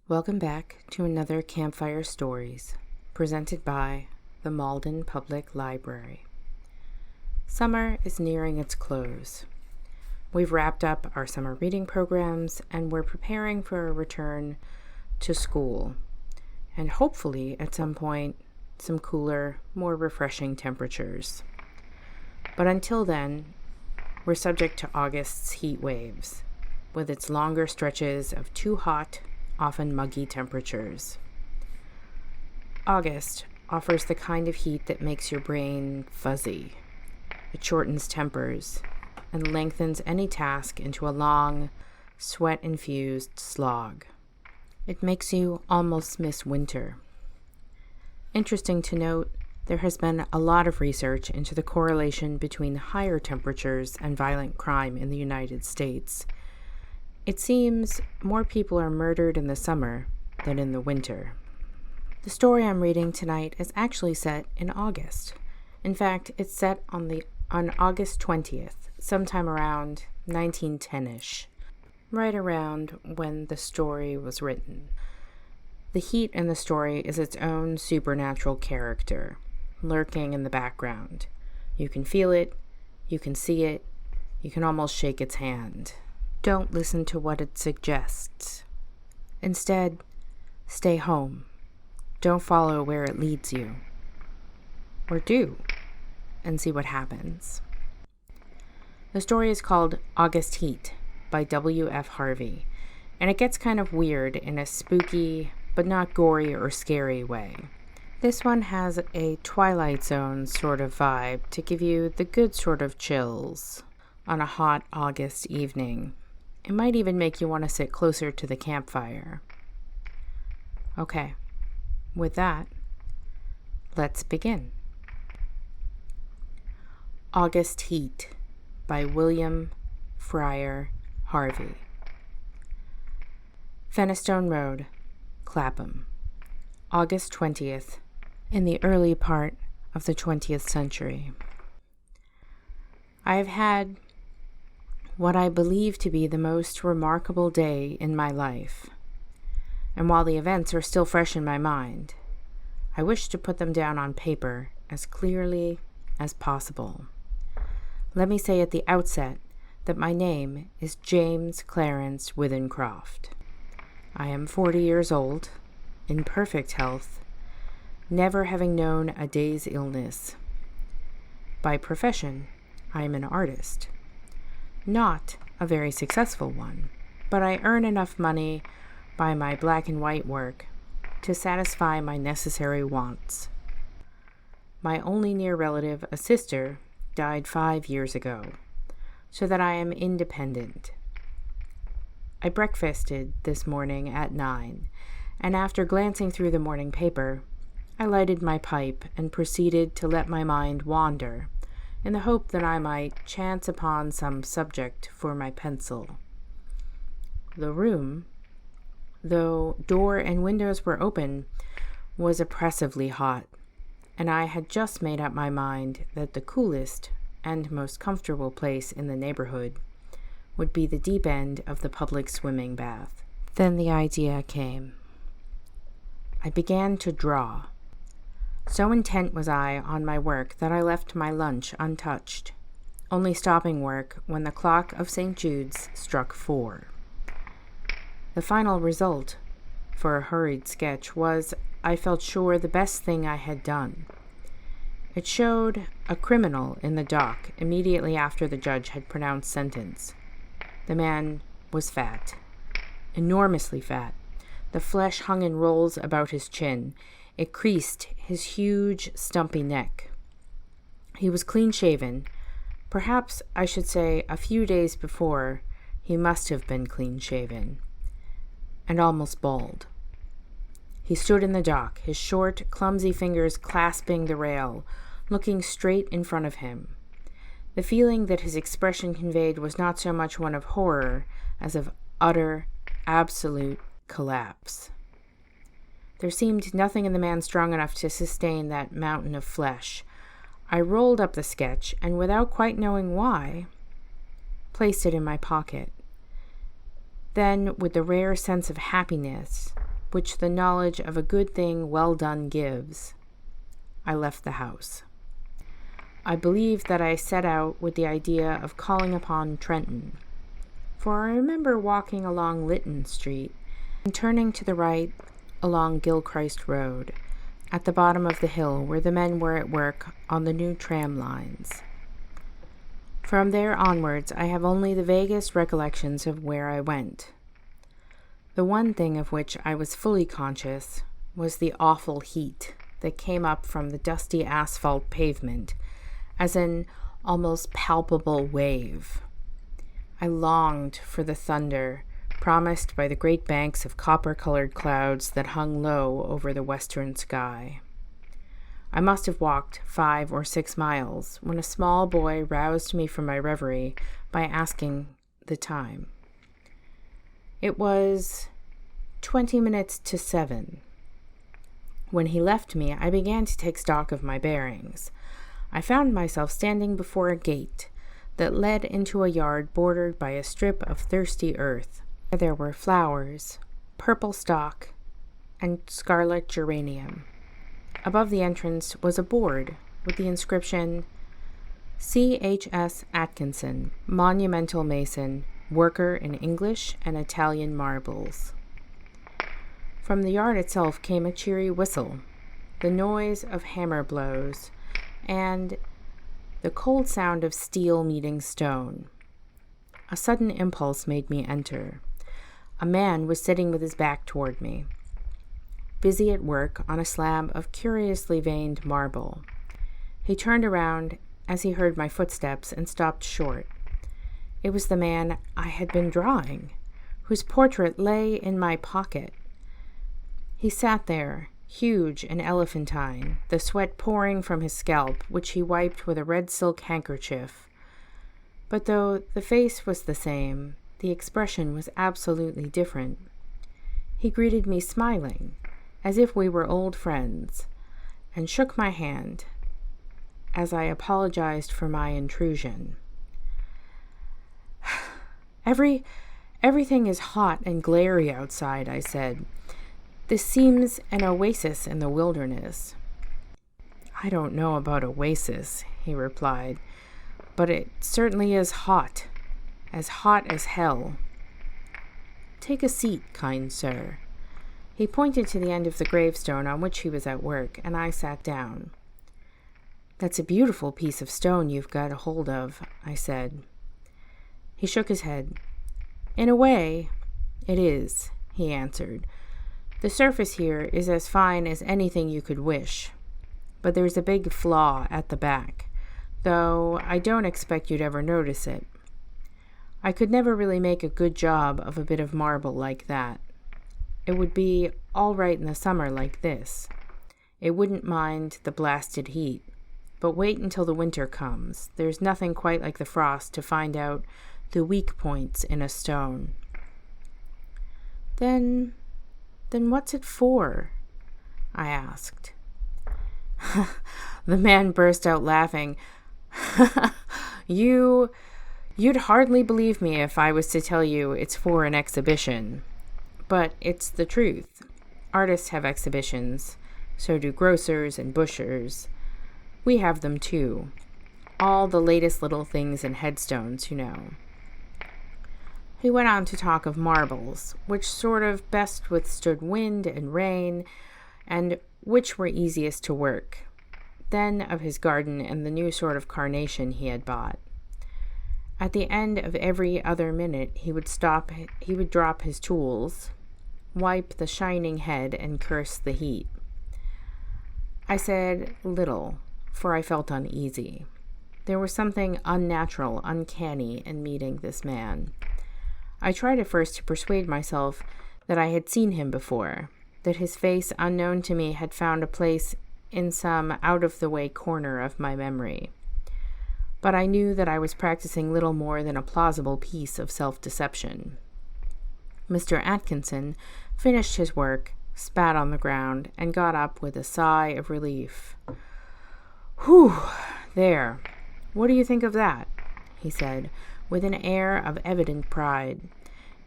Welcome back to another Campfire Stories, presented by the Malden Public Library. Summer is nearing its close. We've wrapped up our summer reading programs and we're preparing for a return to school, and hopefully at some point some cooler, more refreshing temperatures. But until then, we're subject to August's heat waves, with its longer stretches of too hot, often muggy temperatures. August offers the kind of heat that makes your brain fuzzy. It shortens tempers and lengthens any task into a long, sweat-infused slog. It makes you almost miss winter. Interesting to note, there has been a lot of research into the correlation between higher temperatures and violent crime in the United States. It seems more people are murdered in the summer than in the winter. The story I'm reading tonight is actually set in August. In fact, it's set on August 20th, sometime around 1910-ish, right around when the story was written. The heat in the story is its own supernatural character, lurking in the background. You can feel it, you can see it, you can almost shake its hand. Don't listen to what it suggests. Instead, stay home. Don't follow where it leads you. Or do, and see what happens. The story is called August Heat by W.F. Harvey, and it gets kind of weird in a spooky, but not gory or scary way. This one has a Twilight Zone sort of vibe to give you the good sort of chills on a hot August evening. It might even make you want to sit closer to the campfire. Okay, with that, let's begin. August Heat by William Fryer Harvey. Fenistone Road, Clapham, August 20th, in the early part of the 20th century. I have had what I believe to be the most remarkable day in my life. And while the events are still fresh in my mind, I wish to put them down on paper as clearly as possible. Let me say at the outset that my name is James Clarence Withencroft. I am 40 years old, in perfect health, never having known a day's illness. By profession, I am an artist. Not a very successful one, but I earn enough money by my black and white work to satisfy my necessary wants. My only near relative, a sister, died 5 years ago, so that I am independent. I breakfasted this morning at 9, and after glancing through the morning paper, I lighted my pipe and proceeded to let my mind wander, in the hope that I might chance upon some subject for my pencil. The room, though door and windows were open, was oppressively hot, and I had just made up my mind that the coolest and most comfortable place in the neighborhood would be the deep end of the public swimming bath. Then the idea came. I began to draw. So intent was I on my work that I left my lunch untouched, only stopping work when the clock of St. Jude's struck 4. The final result, for a hurried sketch, was, I felt sure, the best thing I had done. It showed a criminal in the dock immediately after the judge had pronounced sentence. The man was fat, enormously fat. The flesh hung in rolls about his chin. It creased his huge, stumpy neck. He was clean-shaven. Perhaps I should say a few days before he must have been clean-shaven, and almost bald. He stood in the dock, his short, clumsy fingers clasping the rail, looking straight in front of him. The feeling that his expression conveyed was not so much one of horror as of utter, absolute collapse. There seemed nothing in the man strong enough to sustain that mountain of flesh. I rolled up the sketch, and without quite knowing why, placed it in my pocket. Then, with the rare sense of happiness which the knowledge of a good thing well done gives, I left the house. I believe that I set out with the idea of calling upon Trenton, for I remember walking along Lytton Street and turning to the right along Gilchrist Road, at the bottom of the hill where the men were at work on the new tram lines. From there onwards, I have only the vaguest recollections of where I went. The one thing of which I was fully conscious was the awful heat that came up from the dusty asphalt pavement as an almost palpable wave. I longed for the thunder promised by the great banks of copper-colored clouds that hung low over the western sky. I must have walked 5 or 6 miles when a small boy roused me from my reverie by asking the time. It was 20 minutes to 7. When he left me, I began to take stock of my bearings. I found myself standing before a gate that led into a yard bordered by a strip of thirsty earth. There were flowers, purple stock, and scarlet geranium. Above the entrance was a board with the inscription, C.H.S. Atkinson, Monumental Mason, Worker in English and Italian Marbles. From the yard itself came a cheery whistle, the noise of hammer blows, and the cold sound of steel meeting stone. A sudden impulse made me enter. A man was sitting with his back toward me, busy at work on a slab of curiously veined marble. He turned around as he heard my footsteps and stopped short. It was the man I had been drawing, whose portrait lay in my pocket. He sat there, huge and elephantine, the sweat pouring from his scalp, which he wiped with a red silk handkerchief. But though the face was the same, the expression was absolutely different. He greeted me smiling, as if we were old friends, and shook my hand as I apologized for my intrusion. Everything is hot and glary outside, I said. This seems an oasis in the wilderness. I don't know about oasis, he replied, but it certainly is hot as hell. Take a seat, kind sir. He pointed to the end of the gravestone on which he was at work, and I sat down. That's a beautiful piece of stone you've got a hold of, I said. He shook his head. In a way, it is, he answered. The surface here is as fine as anything you could wish, but there's a big flaw at the back, though I don't expect you'd ever notice it. I could never really make a good job of a bit of marble like that. It would be all right in the summer like this. It wouldn't mind the blasted heat. But wait until the winter comes. There's nothing quite like the frost to find out the weak points in a stone. Then what's it for? I asked. The man burst out laughing. You'd hardly believe me if I was to tell you it's for an exhibition. But it's the truth. Artists have exhibitions. So do grocers and bushers. We have them too. All the latest little things and headstones, you know. He went on to talk of marbles, which sort of best withstood wind and rain, and which were easiest to work. Then of his garden and the new sort of carnation he had bought. At the end of every other minute, he would drop his tools, wipe the shining head, and curse the heat. I said little, for I felt uneasy. There was something unnatural, uncanny in meeting this man. I tried at first to persuade myself that I had seen him before, that his face, unknown to me, had found a place in some out-of-the-way corner of my memory. But I knew that I was practicing little more than a plausible piece of self-deception. Mr. Atkinson finished his work, spat on the ground, and got up with a sigh of relief. "Whew, there. What do you think of that?" he said, with an air of evident pride.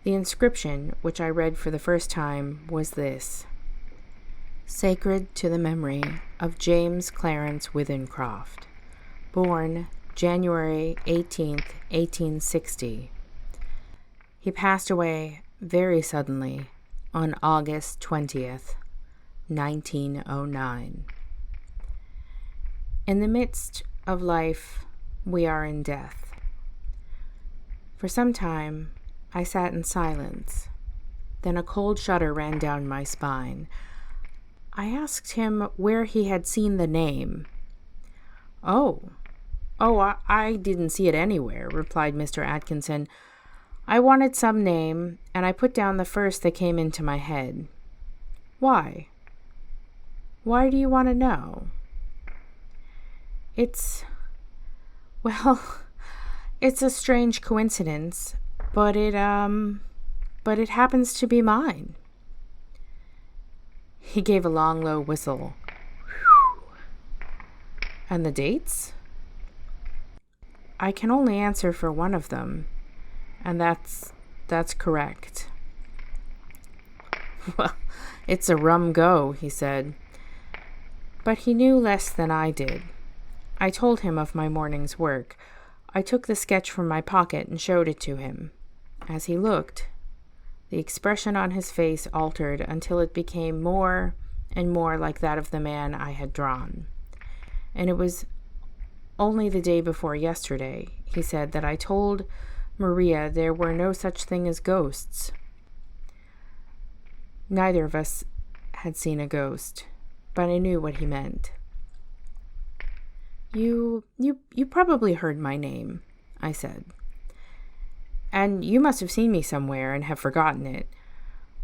The inscription, which I read for the first time, was this: Sacred to the memory of James Clarence Withencroft, born January 18th, 1860. He passed away very suddenly on August 20th, 1909. In the midst of life, we are in death. For some time, I sat in silence. Then a cold shudder ran down my spine. I asked him where he had seen the name. I didn't see it anywhere," replied Mr. Atkinson. "I wanted some name, and I put down the first that came into my head." "Why? Why do you want to know?" It's a strange coincidence, but it happens to be mine." He gave a long, low whistle. "And the dates?" "I can only answer for one of them, and that's correct." "Well, it's a rum go," he said. But he knew less than I did. I told him of my morning's work. I took the sketch from my pocket and showed it to him. As he looked, the expression on his face altered until it became more and more like that of the man I had drawn. And it was only the day before yesterday, he said, that I told Maria there were no such thing as ghosts. Neither of us had seen a ghost, but I knew what he meant. You probably heard my name," I said. "And you must have seen me somewhere and have forgotten it.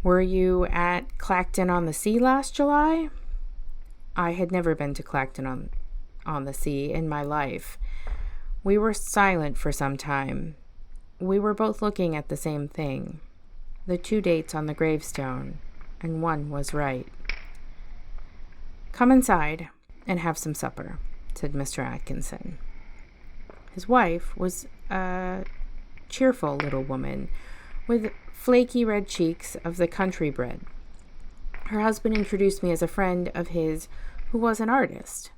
Were you at Clacton-on-the-Sea last July?" I had never been to Clacton-on-the-Sea in my life. We were silent for some time. We were both looking at the same thing, the 2 dates on the gravestone, and one was right. "Come inside and have some supper," said Mr. Atkinson. His wife was a cheerful little woman with flaky red cheeks of the country bred. Her husband introduced me as a friend of his who was an artist.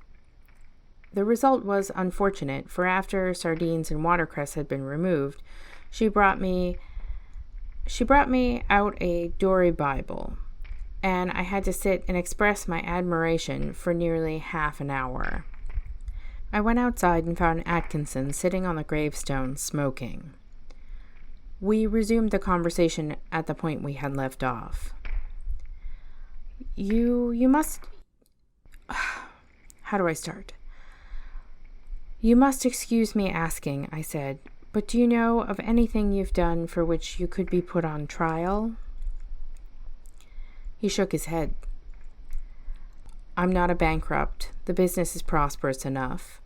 The result was unfortunate, for after sardines and watercress had been removed, she brought me out a Dory Bible, and I had to sit and express my admiration for nearly half an hour. I went outside and found Atkinson sitting on the gravestone smoking. We resumed the conversation at the point we had left off. You must... How do I start? "You must excuse me asking," I said, "but do you know of anything you've done for which you could be put on trial?" He shook his head. "I'm not a bankrupt. The business is prosperous enough.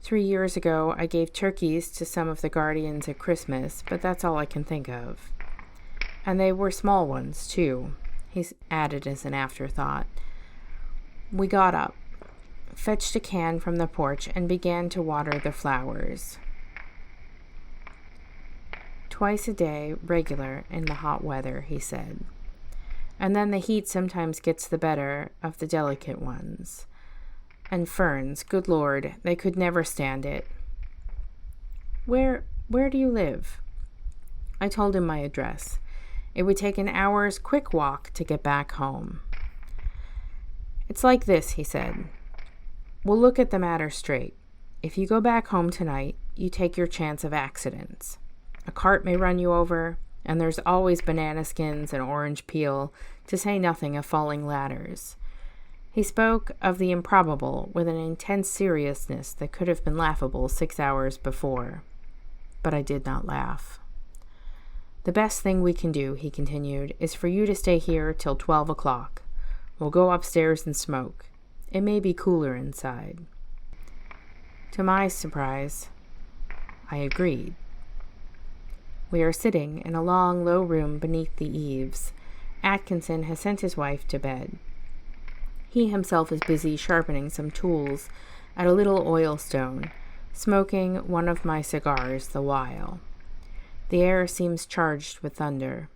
3 years ago, I gave turkeys to some of the guardians at Christmas, but that's all I can think of. And they were small ones, too," he added as an afterthought. We got up, fetched a can from the porch, and began to water the flowers. "Twice a day, regular, in the hot weather," he said. "And then the heat sometimes gets the better of the delicate ones. And ferns, good Lord, they could never stand it." Where do you live?" I told him my address. It would take an hour's quick walk to get back home. "It's like this," he said. "We'll look at the matter straight. If you go back home tonight, you take your chance of accidents. A cart may run you over, and there's always banana skins and orange peel, to say nothing of falling ladders." He spoke of the improbable with an intense seriousness that could have been laughable 6 hours before. But I did not laugh. "The best thing we can do," he continued, "is for you to stay here till 12 o'clock. We'll go upstairs and smoke. It may be cooler inside." To my surprise, I agreed. We are sitting in a long, low room beneath the eaves. Atkinson has sent his wife to bed. He himself is busy sharpening some tools at a little oil stone, smoking one of my cigars the while. The air seems charged with thunder.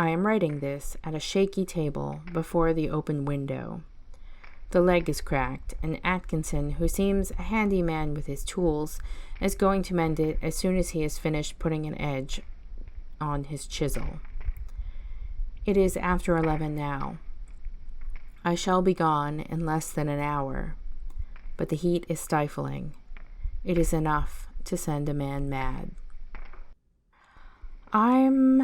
I am writing this at a shaky table before the open window. The leg is cracked, and Atkinson, who seems a handy man with his tools, is going to mend it as soon as he has finished putting an edge on his chisel. It is after 11 now. I shall be gone in less than an hour, but the heat is stifling. It is enough to send a man mad. I'm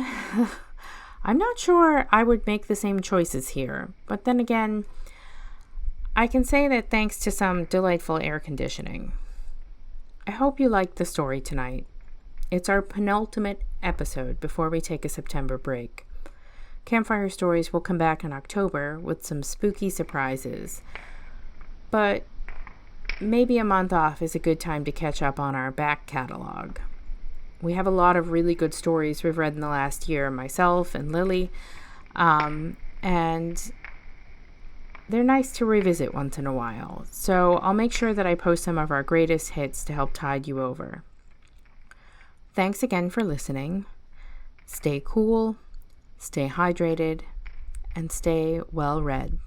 not sure I would make the same choices here, but then again, I can say that thanks to some delightful air conditioning. I hope you liked the story tonight. It's our penultimate episode before we take a September break. Campfire Stories will come back in October with some spooky surprises, but maybe a month off is a good time to catch up on our back catalog. We have a lot of really good stories we've read in the last year, myself and Lily, and they're nice to revisit once in a while. So I'll make sure that I post some of our greatest hits to help tide you over. Thanks again for listening. Stay cool, stay hydrated, and stay well read.